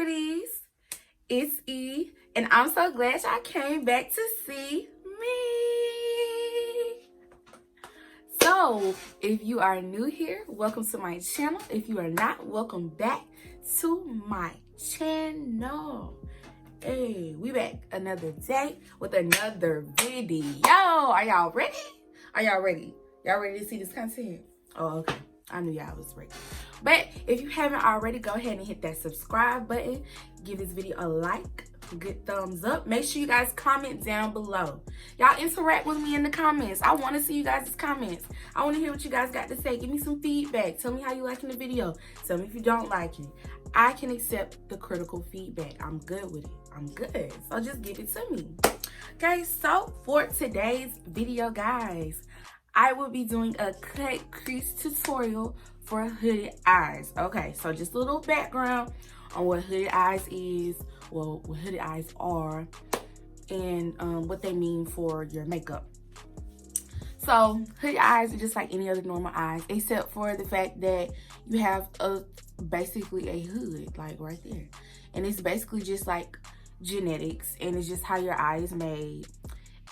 pretties, it's E, and I'm so glad y'all came back to see me. So, if you are new here, welcome to my channel. If you are not, welcome back to my channel. Hey, we back another day with another video. Are y'all ready? Are y'all ready? Y'all ready to see this content? Oh, okay. I knew y'all was ready. But if you haven't already, go ahead and hit that subscribe button. Give this video a like, good thumbs up. Make sure you guys comment down below. Y'all interact with me in the comments. I want to see you guys' comments. I want to hear what you guys got to say. Give me some feedback. Tell me how you liking the video. Tell me if you don't like it. I can accept the critical feedback. I'm good with it. I'm good. So just give it to me. Okay, so for today's video, guys, I will be doing a cut crease tutorial for hooded eyes. Okay, so just a little background on what hooded eyes is, well, what hooded eyes are, and what they mean for your makeup. So hooded eyes are just like any other normal eyes, except for the fact that you have basically a hood, like right there. And it's basically just like genetics, and it's just how your eye is made.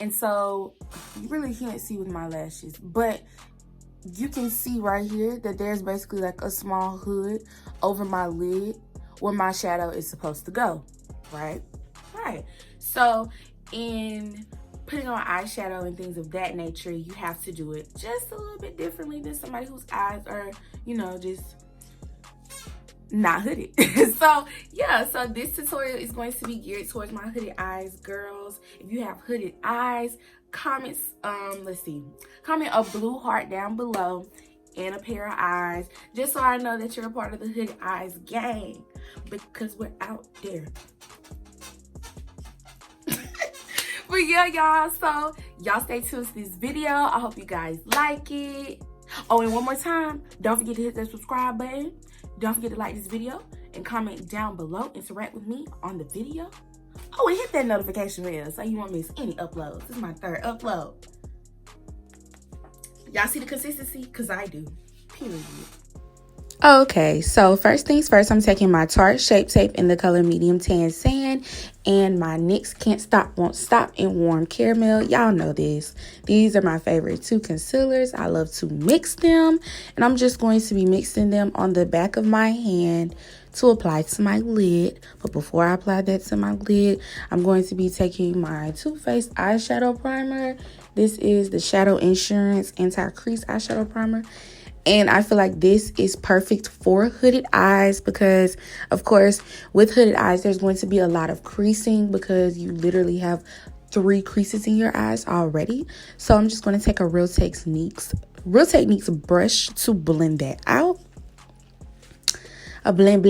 And so you really can't see with my lashes, but you can see right here that there's basically like a small hood over my lid where my shadow is supposed to go, right? Right. So in putting on eyeshadow and things of that nature, you have to do it just a little bit differently than somebody whose eyes are, you know, just not hooded. So yeah, so this tutorial is going to be geared towards my hooded eyes girls. If you have hooded eyes, comment comment a blue heart down below and a pair of eyes, just so I know that you're a part of the hooded eyes gang, because we're out there. But yeah, y'all, so y'all stay tuned to this video. I hope you guys like it. Oh, and one more time, don't forget to hit that subscribe button. Don't forget to like this video and comment down below. Interact with me on the video. Oh, and hit that notification bell so you won't miss any uploads. This is my third upload. Y'all see the consistency? Because I do. Period. Okay, so first things first, I'm taking my Tarte Shape Tape in the color Medium Tan Sand and my NYX Can't Stop Won't Stop in Warm Caramel. Y'all know this. These are my favorite two concealers. I love to mix them, and I'm just going to be mixing them on the back of my hand to apply to my lid. But before I apply that to my lid, I'm going to be taking my Too Faced eyeshadow primer. This is the Shadow Insurance Anti-Crease eyeshadow primer. And I feel like this is perfect for hooded eyes because, of course, with hooded eyes, there's going to be a lot of creasing because you literally have 3 creases in your eyes already. So I'm just going to take a Real Techniques brush to blend that out. A blend.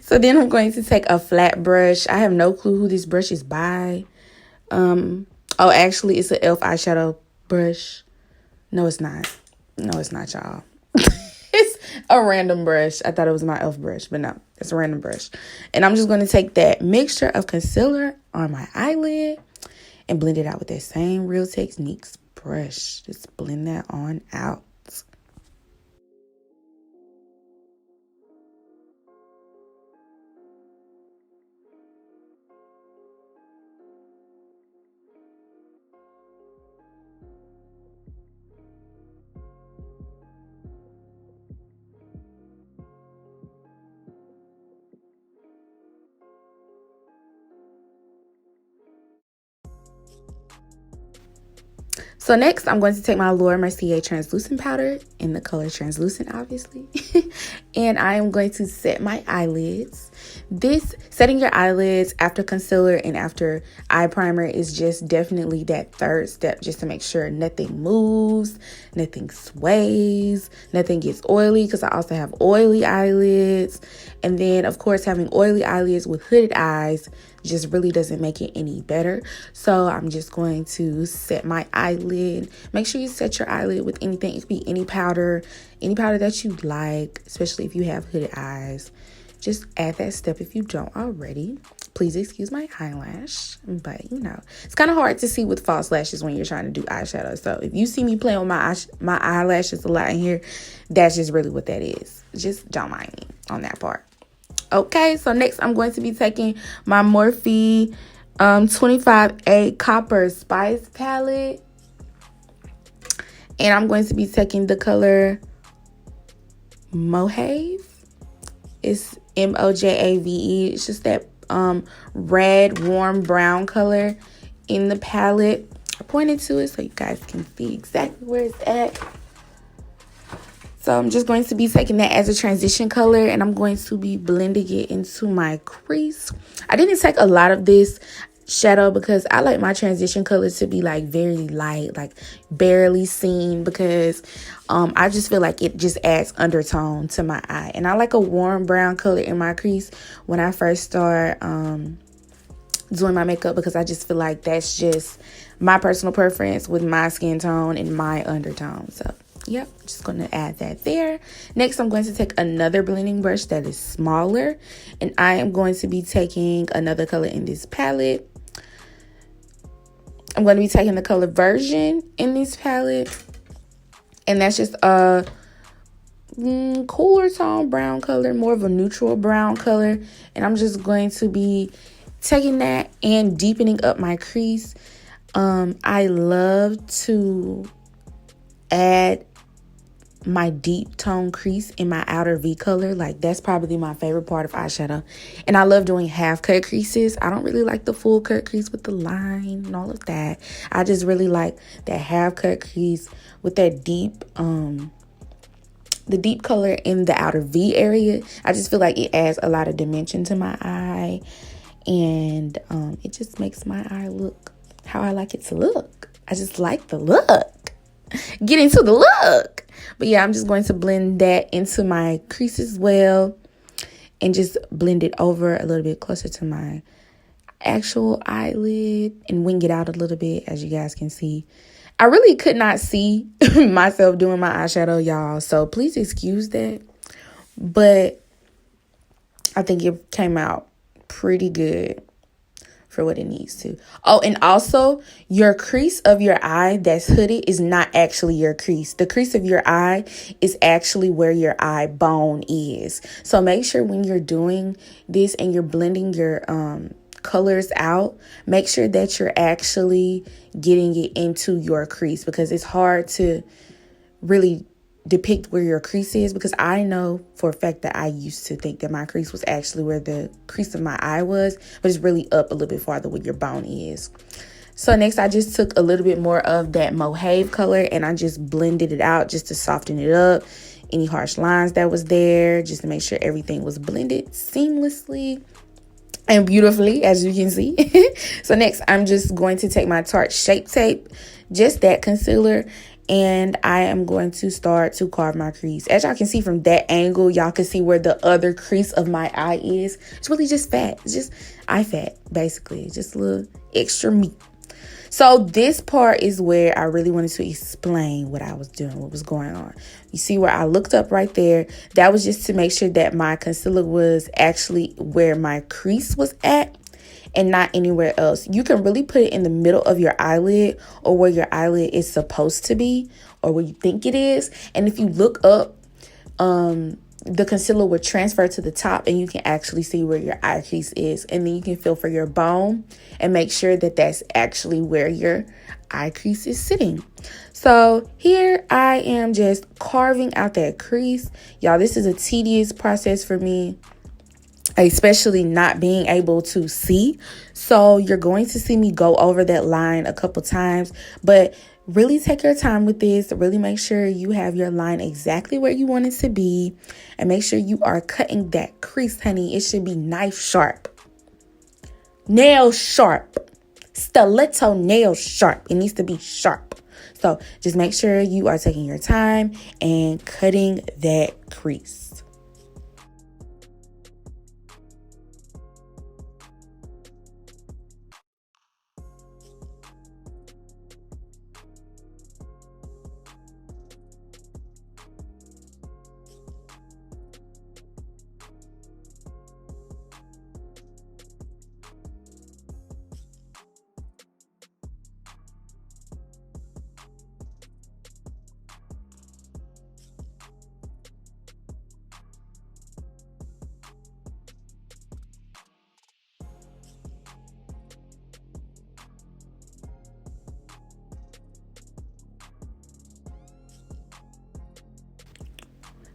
So then I'm going to take a flat brush. I have no clue who this brush is by. Oh, actually, it's an e.l.f. eyeshadow brush. No, it's not. No, it's not, y'all. It's a random brush. I thought it was my e.l.f. brush, but no, it's a random brush. And I'm just going to take that mixture of concealer on my eyelid and blend it out with that same Real Techniques brush. Just blend that on out. So next, I'm going to take my Mercier translucent powder in the color translucent, obviously. And I am going to set my eyelids. Setting your eyelids after concealer and after eye primer is just definitely that third step, just to make sure nothing moves, nothing sways, nothing gets oily, because I also have oily eyelids. And then, of course, having oily eyelids with hooded eyes just really doesn't make it any better. So I'm just going to set my eyelid. Make sure you set your eyelid with anything. It could be any powder that you like, especially if you have hooded eyes. Just add that step if you don't already. Please excuse my eyelash, but you know, it's kind of hard to see with false lashes when you're trying to do eyeshadow. So if you see me playing with my eyelashes a lot in here, that's just really what that is. Just don't mind me on that part. Okay, so next I'm going to be taking my Morphe 25A Copper Spice palette. And I'm going to be taking the color Mojave. It's Mojave. It's just that red, warm brown color in the palette. I pointed to it so you guys can see exactly where it's at. So I'm just going to be taking that as a transition color, and I'm going to be blending it into my crease. I didn't take a lot of this shadow because I like my transition colors to be like very light, like barely seen, because I just feel like it just adds undertone to my eye. And I like a warm brown color in my crease when I first start doing my makeup, because I just feel like that's just my personal preference with my skin tone and my undertone. So yep, just going to add that there. Next, I'm going to take another blending brush that is smaller, and I am going to be taking another color in this palette. I'm going to be taking the color Version in this palette, and that's just a cooler tone brown color, more of a neutral brown color, and I'm just going to be taking that and deepening up my crease. I love to add my deep tone crease in my outer V color. Like, that's probably my favorite part of eyeshadow. And I love doing half cut creases. I don't really like the full cut crease with the line and all of that. I just really like that half cut crease with that deep the deep color in the outer V area. I just feel like it adds a lot of dimension to my eye, and it just makes my eye look how I like it to look. I just like the look. Get into the look. But yeah, I'm just going to blend that into my crease as well, and just blend it over a little bit closer to my actual eyelid and wing it out a little bit, as you guys can see. I really could not see myself doing my eyeshadow, y'all, so please excuse that. But I think it came out pretty good for what it needs to. Oh, and also, your crease of your eye that's hooded is not actually your crease. The crease of your eye is actually where your eye bone is. So make sure when you're doing this and you're blending your colors out, make sure that you're actually getting it into your crease, because it's hard to really depict where your crease is, because I know for a fact that I used to think that my crease was actually where the crease of my eye was, but it's really up a little bit farther where your bone is. So next, I just took a little bit more of that Mojave color and I just blended it out just to soften it up, any harsh lines that was there, just to make sure everything was blended seamlessly and beautifully, as you can see. So next, I'm just going to take my Tarte Shape Tape, just that concealer, and I am going to start to carve my crease. As y'all can see from that angle, y'all can see where the other crease of my eye is. It's really just fat. It's just eye fat, basically. Just a little extra meat. So this part is where I really wanted to explain what I was doing, what was going on. You see where I looked up right there? That was just to make sure that my concealer was actually where my crease was at and not anywhere else. You can really put it in the middle of your eyelid, or where your eyelid is supposed to be, or where you think it is. And if you look up, the concealer will transfer to the top and you can actually see where your eye crease is. And then you can feel for your bone and make sure that that's actually where your eye crease is sitting. So here I am just carving out that crease. Y'all, this is a tedious process for me, especially not being able to see. So you're going to see me go over that line a couple times, but really take your time with this. Really make sure you have your line exactly where you want it to be, and make sure you are cutting that crease, honey. It should be knife sharp, nail sharp, stiletto nail sharp. It needs to be sharp. So just make sure you are taking your time and cutting that crease.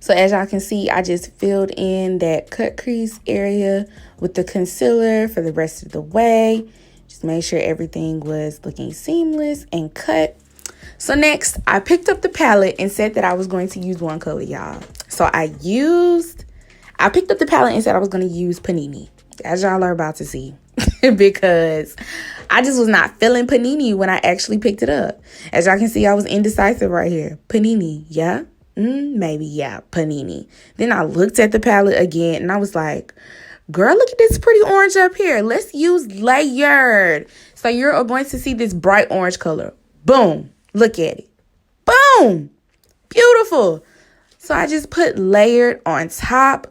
So as y'all can see, I just filled in that cut crease area with the concealer for the rest of the way. Just made sure everything was looking seamless and cut. So next, I picked up the palette and said that I was going to use one color, y'all. So I picked up the palette and said I was going to use Panini, as y'all are about to see. Because I just was not feeling Panini when I actually picked it up. As y'all can see, I was indecisive right here. Panini, yeah? Maybe, yeah, Panini. Then I looked at the palette again and I was like, girl, look at this pretty orange up here. Let's use layered. So you're going to see this bright orange color. Boom. Look at it. Boom. Beautiful. So I just put layered on top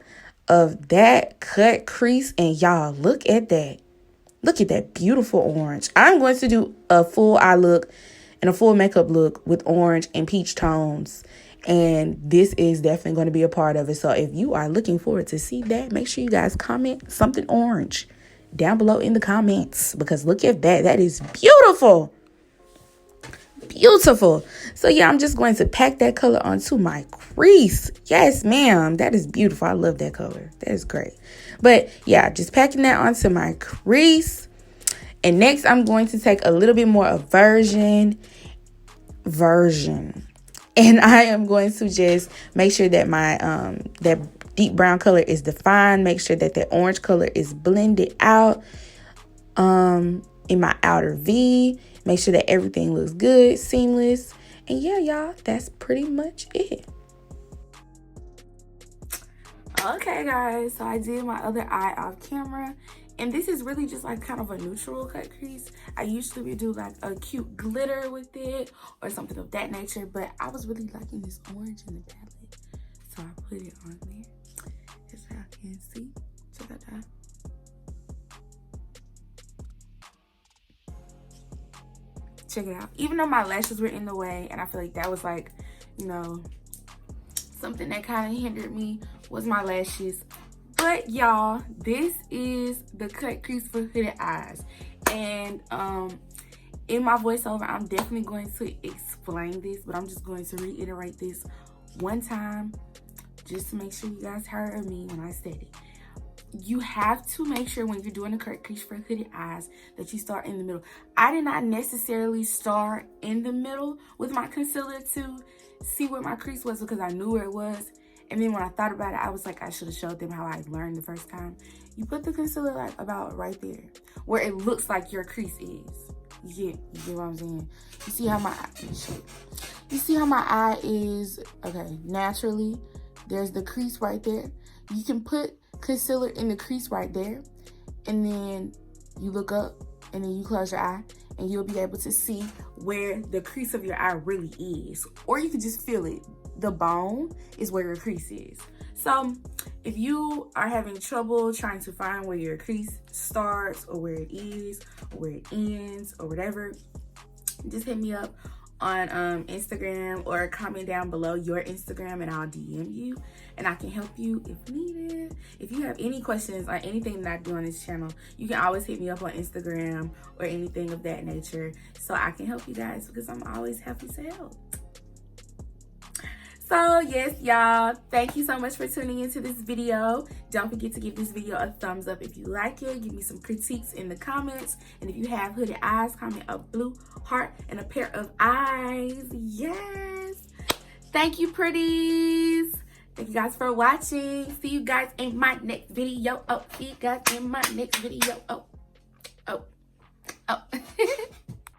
of that cut crease. And y'all, look at that. Look at that beautiful orange. I'm going to do a full eye look and a full makeup look with orange and peach tones. And this is definitely going to be a part of it. So if you are looking forward to see that, make sure you guys comment something orange down below in the comments. Because look at that. That is beautiful. Beautiful. So yeah, I'm just going to pack that color onto my crease. Yes, ma'am. That is beautiful. I love that color. That is great. But yeah, just packing that onto my crease. And next, I'm going to take a little bit more of version. And I am going to just make sure that my that deep brown color is defined. Make sure that the orange color is blended out in my outer V. Make sure that everything looks good, seamless. And yeah, y'all, that's pretty much it. Okay, guys, so I did my other eye off camera. And this is really just like kind of a neutral cut crease. I usually would do like a cute glitter with it or something of that nature. But I was really liking this orange in the palette. So I put it on there. As y'all can see. Check that out. Check it out. Even though my lashes were in the way, and I feel like that was like, you know, something that kind of hindered me was my lashes. But y'all, this is the cut crease for hooded eyes. And in my voiceover, I'm definitely going to explain this, but I'm just going to reiterate this one time just to make sure you guys heard me when I said it. You have to make sure when you're doing a cut crease for hooded eyes that you start in the middle. I did not necessarily start in the middle with my concealer to see where my crease was because I knew where it was. And then when I thought about it, I was like, I should have showed them how I learned the first time. You put the concealer like about right there where it looks like your crease is. You get what I'm saying? You see how my eye is, okay, naturally. There's the crease right there. You can put concealer in the crease right there, and then you look up and then you close your eye and you'll be able to see where the crease of your eye really is, or you can just feel it. The bone is where your crease is. So if you are having trouble trying to find where your crease starts or where it is or where it ends or whatever, just hit me up on Instagram or comment down below your Instagram and I'll DM you and I can help you if needed. If you have any questions on anything that I do on this channel, you can always hit me up on Instagram or anything of that nature so I can help you guys because I'm always happy to help. So yes, y'all, thank you so much for tuning into this video. Don't forget to give this video a thumbs up if you like it. Give me some critiques in the comments. And if you have hooded eyes, comment a blue heart and a pair of eyes. Yes. Thank you, pretties. Thank you guys for watching. See you guys in my next video.